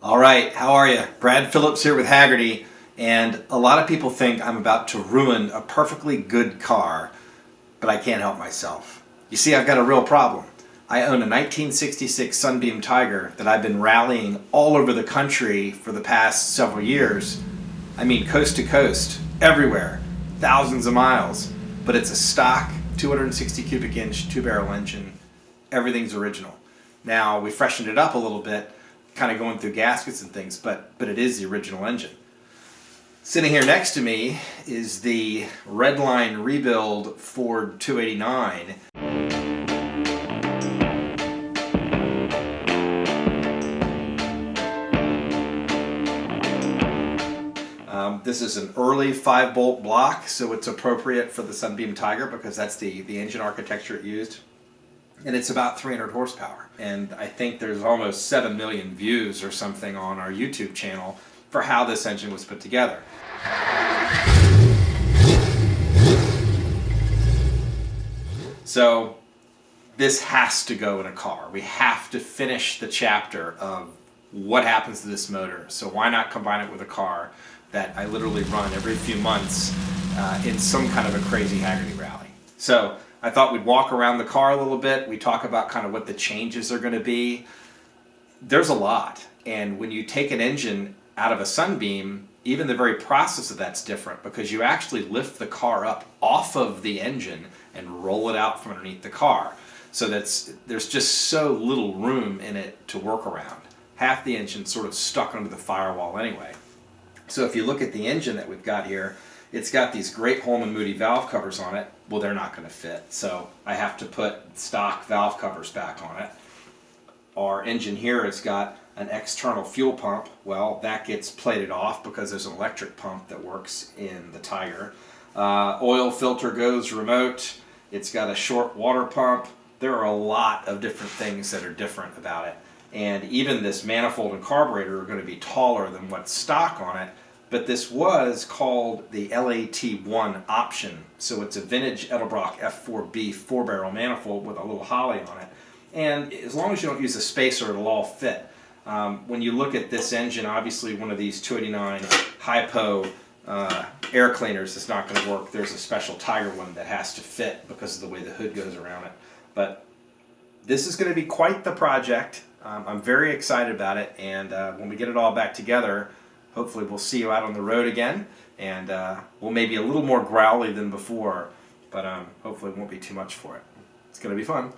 All right, how are you? Brad Phillips here with Hagerty, and a lot of people think I'm about to ruin a perfectly good car, but I can't help myself. You see, I've got a real problem. I own a 1966 Sunbeam Tiger that I've been rallying all over the country for the past several years. I mean, coast to coast, everywhere, thousands of miles, but it's a stock 260 cubic inch two-barrel engine. Everything's original. Now, we freshened it up a little bit, kind of going through gaskets and things, but it is the original engine. Sitting here next to me is the REDLINE Rebuild Ford 289. This is an early 5-bolt block, so it's appropriate for the Sunbeam Tiger because that's the engine architecture it used. And it's about 300 horsepower. And I think there's almost 7 million views or something on our YouTube channel for how this engine was put together. So this has to go in a car. We have to finish the chapter of what happens to this motor. So why not combine it with a car that I literally run every few months in some kind of a crazy Hagerty rally. So I thought we'd walk around the car a little bit. We talk about kind of what the changes are going to be. There's a lot. And when you take an engine out of a Sunbeam, even the very process of that's different because you actually lift the car up off of the engine and roll it out from underneath the car. So there's just so little room in it to work around. Half the engine's sort of stuck under the firewall anyway. So if you look at the engine that we've got here, it's got these great Holman Moody valve covers on it. Well, they're not going to fit, so I have to put stock valve covers back on it. Our engine here has got an external fuel pump. Well, that gets plated off because there's an electric pump that works in the Tiger. Oil filter goes remote. It's got a short water pump. There are a lot of different things that are different about it. And even this manifold and carburetor are going to be taller than what's stock on it. But this was called the LAT1 option. So it's a vintage Edelbrock F4B 4-barrel manifold with a little holly on it. And as long as you don't use a spacer, it'll all fit. When you look at this engine, obviously one of these 289 HiPo air cleaners is not going to work. There's a special Tiger one that has to fit because of the way the hood goes around it. But this is going to be quite the project. I'm very excited about it, and when we get it all back together, hopefully we'll see you out on the road again, and we'll maybe a little more growly than before, but hopefully it won't be too much for it. It's going to be fun.